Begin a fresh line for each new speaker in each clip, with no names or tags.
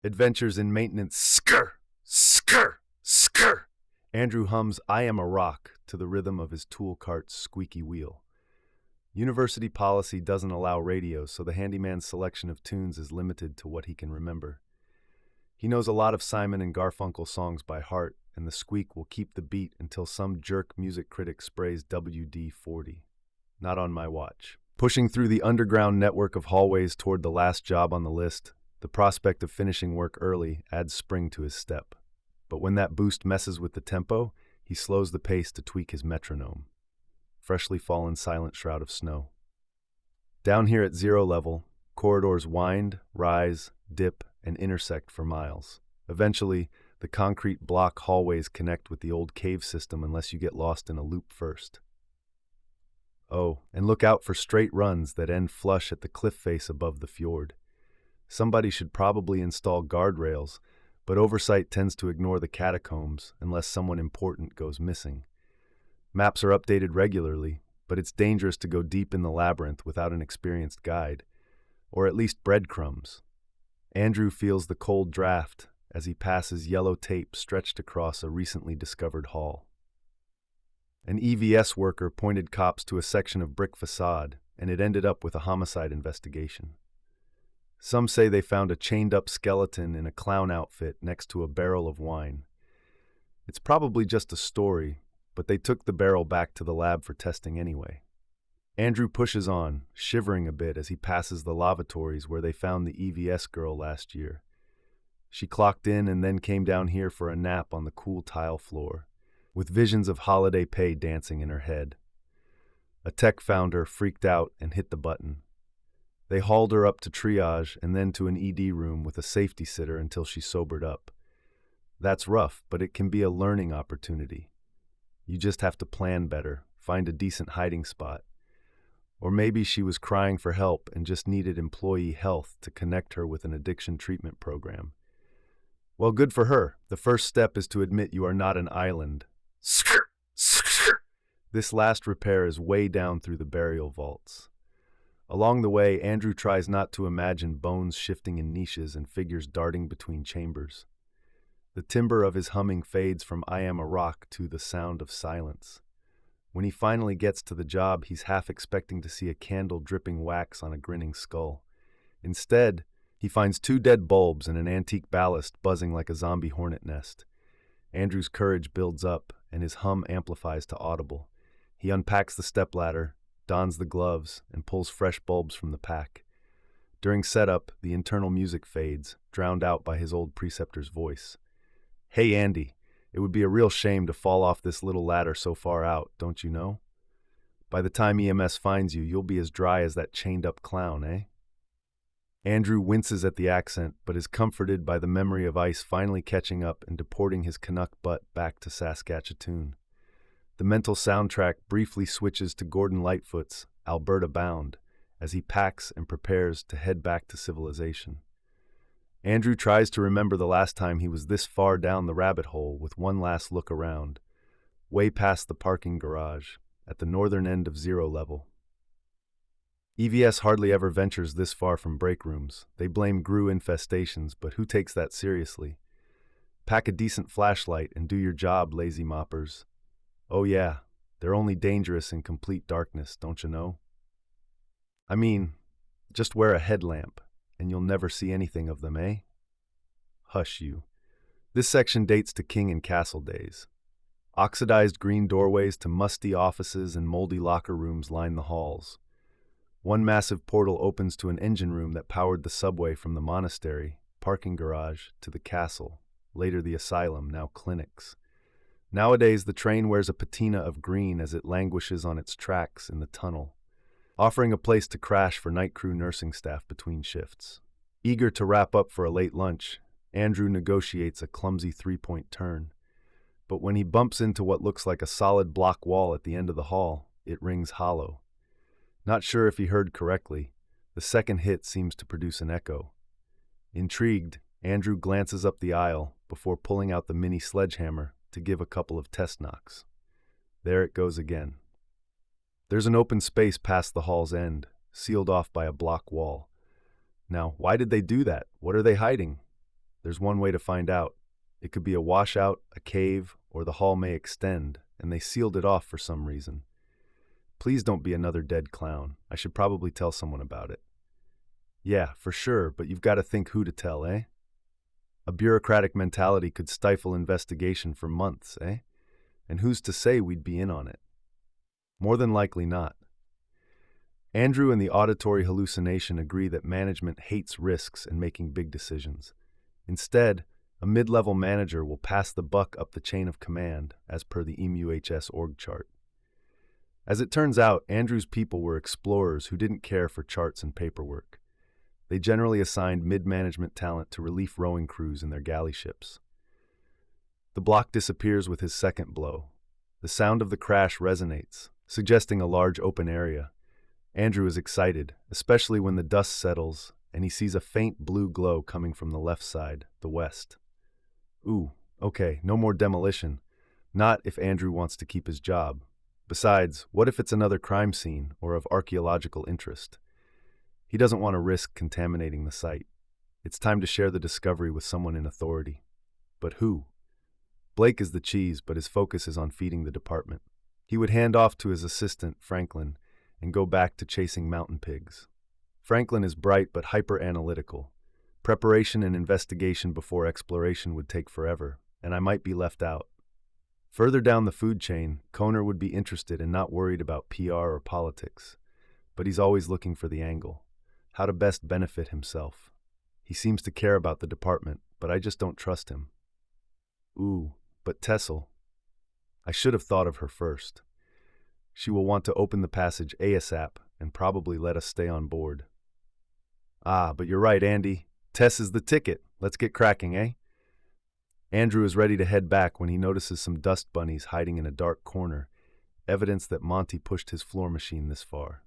Adventures in maintenance. Skr, skr, skr. Andrew hums I Am a Rock to the rhythm of his tool cart's squeaky wheel. University policy doesn't allow radios, so the handyman's selection of tunes is limited to what he can remember. He knows a lot of Simon and Garfunkel songs by heart, and the squeak will keep the beat until some jerk music critic sprays WD-40. Not on my watch. Pushing through the underground network of hallways toward the last job on the list, the prospect of finishing work early adds spring to his step. But when that boost messes with the tempo, he slows the pace to tweak his metronome. Freshly fallen silent shroud of snow. Down here at 0 level, corridors wind, rise, dip, and intersect for miles. Eventually, the concrete block hallways connect with the old cave system unless you get lost in a loop first. Oh, and look out for straight runs that end flush at the cliff face above the fjord. Somebody should probably install guardrails, but oversight tends to ignore the catacombs unless someone important goes missing. Maps are updated regularly, but it's dangerous to go deep in the labyrinth without an experienced guide, or at least breadcrumbs. Andrew feels the cold draft as he passes yellow tape stretched across a recently discovered hall. An EVS worker pointed cops to a section of brick facade, and it ended up with a homicide investigation. Some say they found a chained-up skeleton in a clown outfit next to a barrel of wine. It's probably just a story, but they took the barrel back to the lab for testing anyway. Andrew pushes on, shivering a bit as he passes the lavatories where they found the EVS girl last year. She clocked in and then came down here for a nap on the cool tile floor, with visions of holiday pay dancing in her head. A tech found her, freaked out, and hit the button. They hauled her up to triage and then to an ED room with a safety sitter until she sobered up. That's rough, but it can be a learning opportunity. You just have to plan better, find a decent hiding spot. Or maybe she was crying for help and just needed employee health to connect her with an addiction treatment program. Well, good for her. The first step is to admit you are not an island. This last repair is way down through the burial vaults. Along the way, Andrew tries not to imagine bones shifting in niches and figures darting between chambers. The timbre of his humming fades from I Am a Rock to the sound of silence. When he finally gets to the job, he's half expecting to see a candle dripping wax on a grinning skull. Instead, he finds 2 dead bulbs and an antique ballast buzzing like a zombie hornet nest. Andrew's courage builds up, and his hum amplifies to audible. He unpacks the stepladder, dons the gloves, and pulls fresh bulbs from the pack. During setup, the internal music fades, drowned out by his old preceptor's voice. Hey, Andy, it would be a real shame to fall off this little ladder so far out, don't you know? By the time EMS finds you, you'll be as dry as that chained-up clown, eh? Andrew winces at the accent, but is comforted by the memory of ice finally catching up and deporting his Canuck butt back to Saskatchewan. The mental soundtrack briefly switches to Gordon Lightfoot's Alberta Bound as he packs and prepares to head back to civilization. Andrew tries to remember the last time he was this far down the rabbit hole with one last look around, way past the parking garage, at the northern end of 0 level. EVS hardly ever ventures this far from break rooms. They blame GRU infestations, but who takes that seriously? Pack a decent flashlight and do your job, lazy moppers. Oh yeah, they're only dangerous in complete darkness, don't you know? I mean, just wear a headlamp, and you'll never see anything of them, eh? Hush you. This section dates to king and castle days. Oxidized green doorways to musty offices and moldy locker rooms line the halls. One massive portal opens to an engine room that powered the subway from the monastery, parking garage, to the castle, later the asylum, now clinics. Nowadays, the train wears a patina of green as it languishes on its tracks in the tunnel, offering a place to crash for night crew nursing staff between shifts. Eager to wrap up for a late lunch, Andrew negotiates a clumsy 3-point turn. But when he bumps into what looks like a solid block wall at the end of the hall, it rings hollow. Not sure if he heard correctly. The second hit seems to produce an echo. Intrigued, Andrew glances up the aisle before pulling out the mini sledgehammer to give a couple of test knocks. There it goes again. There's an open space past the hall's end, sealed off by a block wall. Now, why did they do that? What are they hiding? There's one way to find out. It could be a washout, a cave, or the hull may extend, and they sealed it off for some reason. Please don't be another dead clown. I should probably tell someone about it. Yeah, for sure, but you've got to think who to tell, eh? A bureaucratic mentality could stifle investigation for months, eh? And who's to say we'd be in on it? More than likely not. Andrew and the auditory hallucination agree that management hates risks and making big decisions. Instead, a mid-level manager will pass the buck up the chain of command, as per the EMUHS org chart. As it turns out, Andrew's people were explorers who didn't care for charts and paperwork. They generally assigned mid-management talent to relief rowing crews in their galley ships. The block disappears with his second blow. The sound of the crash resonates, suggesting a large open area. Andrew is excited, especially when the dust settles and he sees a faint blue glow coming from the left side, the west. Ooh, okay, no more demolition. Not if Andrew wants to keep his job. Besides, what if it's another crime scene or of archaeological interest? He doesn't want to risk contaminating the site. It's time to share the discovery with someone in authority. But who? Blake is the cheese, but his focus is on feeding the department. He would hand off to his assistant, Franklin, and go back to chasing mountain pigs. Franklin is bright but hyper-analytical. Preparation and investigation before exploration would take forever, and I might be left out. Further down the food chain, Koner would be interested and not worried about PR or politics. But he's always looking for the angle. How to best benefit himself. He seems to care about the department, but I just don't trust him. Ooh, but Tessel. I should have thought of her first. She will want to open the passage ASAP and probably let us stay on board. Ah, but you're right, Andy. Tess is the ticket. Let's get cracking, eh? Andrew is ready to head back when he notices some dust bunnies hiding in a dark corner, evidence that Monty pushed his floor machine this far.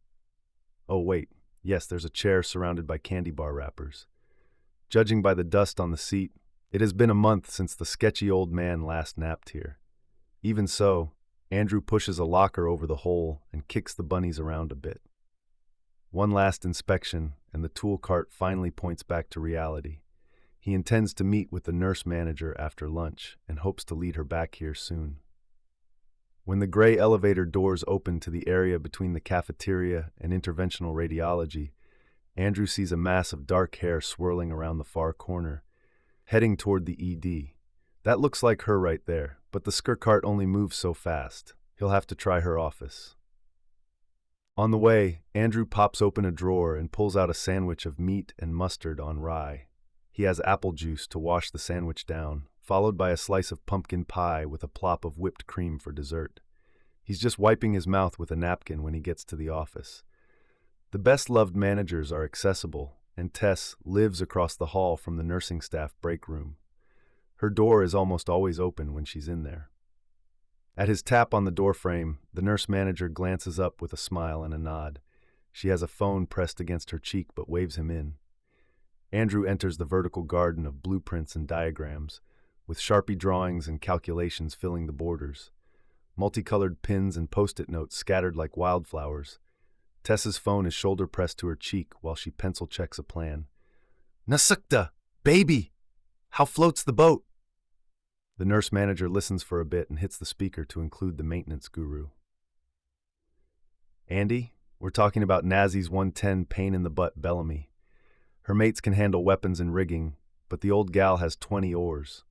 Oh, wait. Yes, there's a chair surrounded by candy bar wrappers. Judging by the dust on the seat, it has been a month since the sketchy old man last napped here. Even so, Andrew pushes a locker over the hole and kicks the bunnies around a bit. One last inspection, and the tool cart finally points back to reality. He intends to meet with the nurse manager after lunch and hopes to lead her back here soon. When the gray elevator doors open to the area between the cafeteria and interventional radiology, Andrew sees a mass of dark hair swirling around the far corner, heading toward the ED. That looks like her right there, but the skirt cart only moves so fast. He'll have to try her office. On the way, Andrew pops open a drawer and pulls out a sandwich of meat and mustard on rye. He has apple juice to wash the sandwich down, followed by a slice of pumpkin pie with a plop of whipped cream for dessert. He's just wiping his mouth with a napkin when he gets to the office. The best-loved managers are accessible, and Tess lives across the hall from the nursing staff break room. Her door is almost always open when she's in there. At his tap on the doorframe, the nurse manager glances up with a smile and a nod. She has a phone pressed against her cheek but waves him in. Andrew enters the vertical garden of blueprints and diagrams, with Sharpie drawings and calculations filling the borders. Multicolored pins and post-it notes scattered like wildflowers. Tessa's phone is shoulder-pressed to her cheek while she pencil-checks a plan. "Nasukta! Baby! How floats the boat?" The nurse manager listens for a bit and hits the speaker to include the maintenance guru. "Andy, we're talking about Nazi's 110 pain-in-the-butt Bellamy. Her mates can handle weapons and rigging, but the old gal has 20 oars.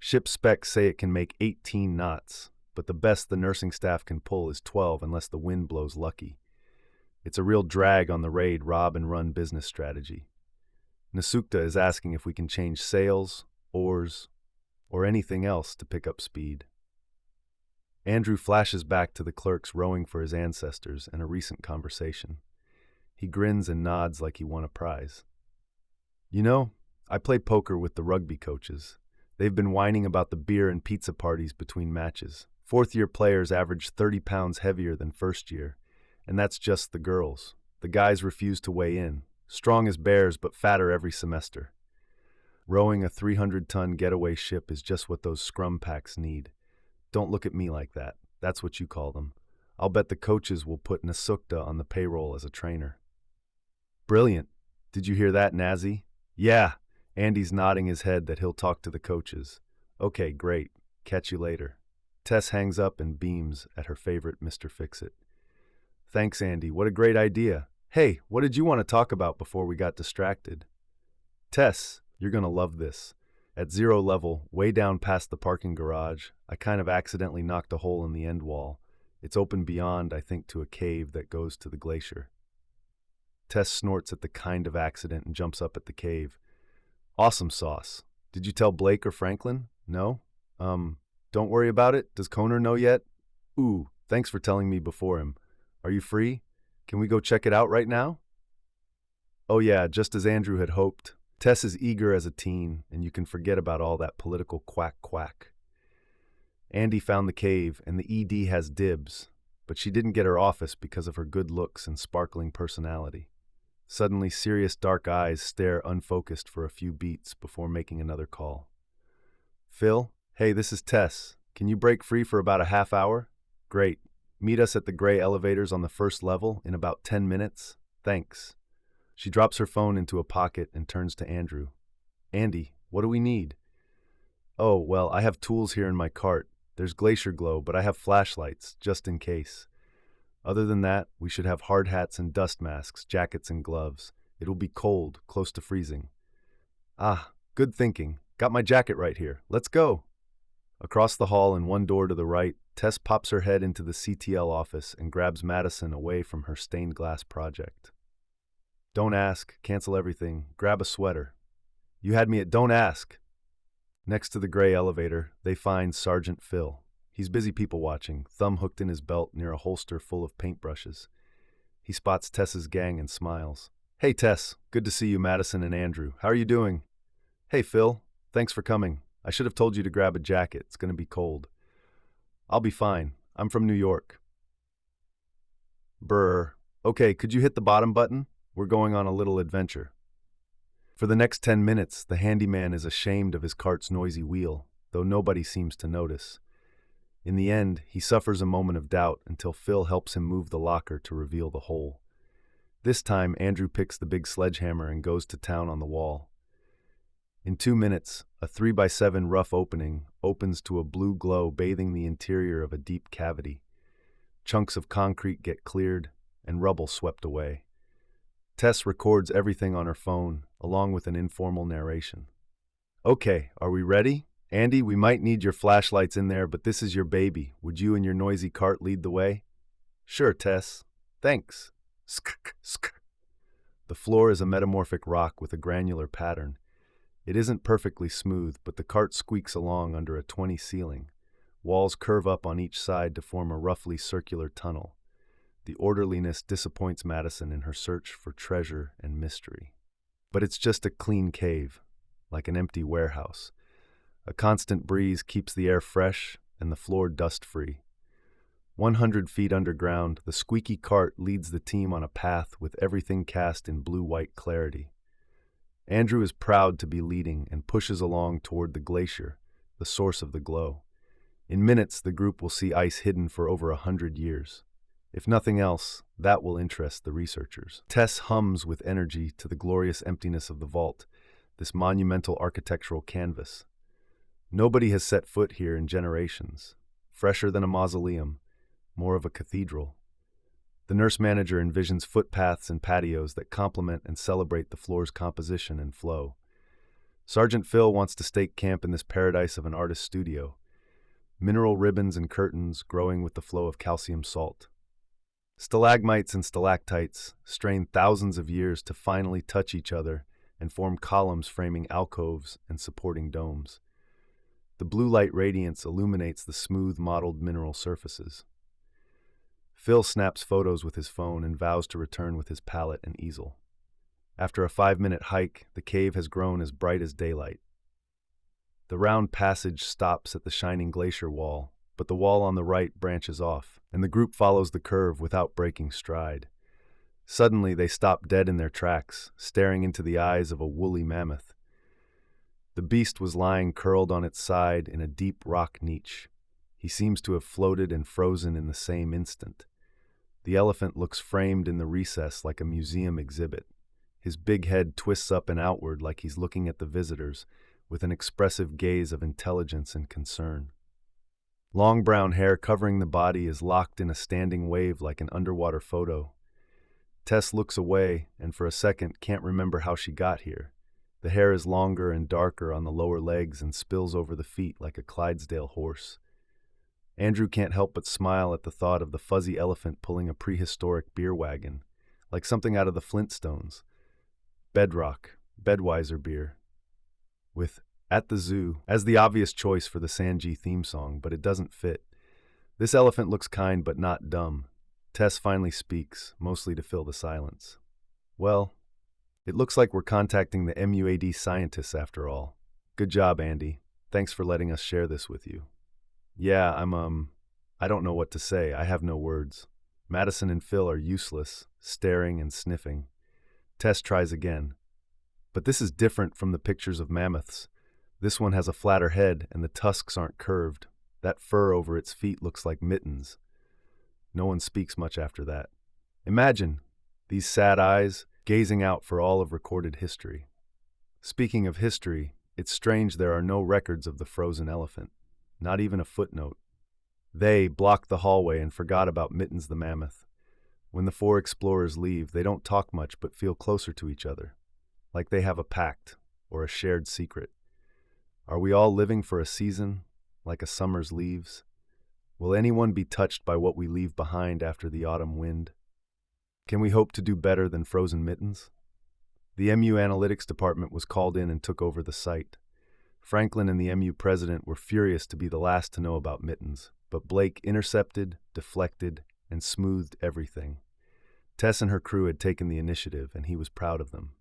Ship specs say it can make 18 knots, but the best the nursing staff can pull is 12 unless the wind blows lucky. It's a real drag on the raid rob and run business strategy. Nasukta is asking if we can change sails, oars, or anything else to pick up speed." Andrew flashes back to the clerks rowing for his ancestors and a recent conversation. He grins and nods like he won a prize. "You know, I play poker with the rugby coaches. They've been whining about the beer and pizza parties between matches. Fourth-year players average 30 pounds heavier than first-year, and that's just the girls. The guys refuse to weigh in, strong as bears but fatter every semester. Rowing a 300-ton getaway ship is just what those scrum packs need. Don't look at me like that. That's what you call them. I'll bet the coaches will put Nasukta on the payroll as a trainer." "Brilliant. Did you hear that, Nazi?" "Yeah, Andy's nodding his head that he'll talk to the coaches. Okay, great. Catch you later. Tess hangs up and beams at her favorite Mr. Fix-It. Thanks, Andy. What a great idea. Hey, what did you want to talk about before we got distracted? Tess, you're gonna love this. At 0 level, way down past the parking garage, I kind of accidentally knocked a hole in the end wall. It's open beyond, I think, to a cave that goes to the glacier. Tess snorts at the kind of accident and jumps up at the cave. Awesome sauce. Did you tell Blake or Franklin? No? Don't worry about it. Does Conor know yet? Ooh, thanks for telling me before him. Are you free? Can we go check it out right now? Oh yeah, just as Andrew had hoped. Tess is eager as a teen, and you can forget about all that political quack. Andy found the cave, and the ED has dibs, but she didn't get her office because of her good looks and sparkling personality. Suddenly, serious dark eyes stare unfocused for a few beats before making another call. Phil? Hey, this is Tess. Can you break free for about a half hour? Great. Meet us at the gray elevators on the first level in about 10 minutes. Thanks. She drops her phone into a pocket and turns to Andrew. Andy, what do we need? Oh, well, I have tools here in my cart. There's glacier glow, but I have flashlights, just in case. Other than that, we should have hard hats and dust masks, jackets and gloves. It'll be cold, close to freezing. Ah, good thinking. Got my jacket right here. Let's go. Across the hall and one door to the right, Tess pops her head into the CTL office and grabs Madison away from her stained glass project. Don't ask, cancel everything, grab a sweater. You had me at don't ask. Next to the gray elevator, they find Sergeant Phil. He's busy people watching, thumb hooked in his belt near a holster full of paintbrushes. He spots Tess's gang and smiles. Hey Tess, good to see you, Madison and Andrew. How are you doing? Hey Phil, thanks for coming. I should have told you to grab a jacket. It's going to be cold. I'll be fine. I'm from New York. Brr. Okay, could you hit the bottom button? We're going on a little adventure. For the next 10 minutes, the handyman is ashamed of his cart's noisy wheel, though nobody seems to notice. In the end, he suffers a moment of doubt until Phil helps him move the locker to reveal the hole. This time, Andrew picks the big sledgehammer and goes to town on the wall. In 2 minutes, a 3x7 rough opening opens to a blue glow bathing the interior of a deep cavity. Chunks of concrete get cleared and rubble swept away. Tess records everything on her phone, along with an informal narration. Okay, are we ready? Andy, we might need your flashlights in there, but this is your baby. Would you and your noisy cart lead the way? Sure, Tess. Thanks. Sk. The floor is a metamorphic rock with a granular pattern. It isn't perfectly smooth, but the cart squeaks along under a 20 ceiling. Walls curve up on each side to form a roughly circular tunnel. The orderliness disappoints Madison in her search for treasure and mystery. But it's just a clean cave, like an empty warehouse. A constant breeze keeps the air fresh and the floor dust-free. 100 feet underground, the squeaky cart leads the team on a path with everything cast in blue-white clarity. Andrew is proud to be leading and pushes along toward the glacier, the source of the glow. In minutes, the group will see ice hidden for over 100 years. If nothing else, that will interest the researchers. Tess hums with energy to the glorious emptiness of the vault, this monumental architectural canvas. Nobody has set foot here in generations. Fresher than a mausoleum, more of a cathedral. The nurse manager envisions footpaths and patios that complement and celebrate the floor's composition and flow. Sergeant Phil wants to stake camp in this paradise of an artist's studio. Mineral ribbons and curtains growing with the flow of calcium salt. Stalagmites and stalactites strain thousands of years to finally touch each other and form columns framing alcoves and supporting domes. The blue light radiance illuminates the smooth, mottled mineral surfaces. Phil snaps photos with his phone and vows to return with his palette and easel. After a 5-minute hike, the cave has grown as bright as daylight. The round passage stops at the shining glacier wall, but the wall on the right branches off, and the group follows the curve without breaking stride. Suddenly, they stop dead in their tracks, staring into the eyes of a woolly mammoth. The beast was lying curled on its side in a deep rock niche. He seems to have floated and frozen in the same instant. The elephant looks framed in the recess like a museum exhibit, His big head twists up and outward like he's looking at the visitors with an expressive gaze of intelligence and concern. Long brown hair covering the body is locked in a standing wave like an underwater photo. Tess looks away and for a second can't remember how she got here. The hair is longer and darker on the lower legs and spills over the feet like a Clydesdale horse. Andrew can't help but smile at the thought of the fuzzy elephant pulling a prehistoric beer wagon, like something out of the Flintstones. Bedrock, Bedweiser beer, with At the Zoo as the obvious choice for the Sanji theme song, but it doesn't fit. This elephant looks kind but not dumb. Tess finally speaks, mostly to fill the silence. Well, it looks like we're contacting the MUAD scientists after all. Good job, Andy. Thanks for letting us share this with you. Yeah, I don't know what to say. I have no words. Madison and Phil are useless, staring and sniffing. Tess tries again. But this is different from the pictures of mammoths. This one has a flatter head and the tusks aren't curved. That fur over its feet looks like mittens. No one speaks much after that. Imagine these sad eyes gazing out for all of recorded history. Speaking of history, it's strange there are no records of the frozen elephant. Not even a footnote. They blocked the hallway and forgot about Mittens the mammoth. When the four explorers leave, they don't talk much but feel closer to each other, like they have a pact or a shared secret. Are we all living for a season, like a summer's leaves? Will anyone be touched by what we leave behind after the autumn wind? Can we hope to do better than frozen mittens? The MU Analytics Department was called in and took over the site. Franklin and the MU president were furious to be the last to know about mittens, but Blake intercepted, deflected, and smoothed everything. Tess and her crew had taken the initiative, and he was proud of them.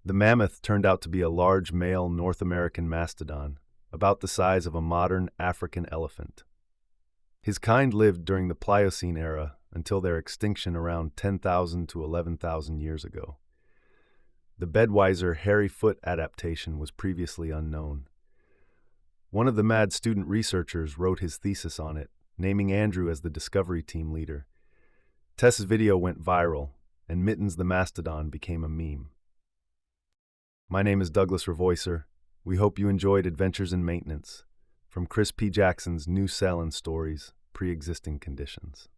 The mammoth turned out to be a large male North American mastodon, about the size of a modern African elephant. His kind lived during the Pliocene era until their extinction around 10,000 to 11,000 years ago. The Bedweiser hairy foot adaptation was previously unknown. One of the mad student researchers wrote his thesis on it, naming Andrew as the discovery team leader. Tess's video went viral, and Mittens the Mastodon became a meme. My name is Douglas Revoicer. We hope you enjoyed Adventures in Maintenance from Chris P. Jackson's new Saelland stories, Pre-Existing Conditions.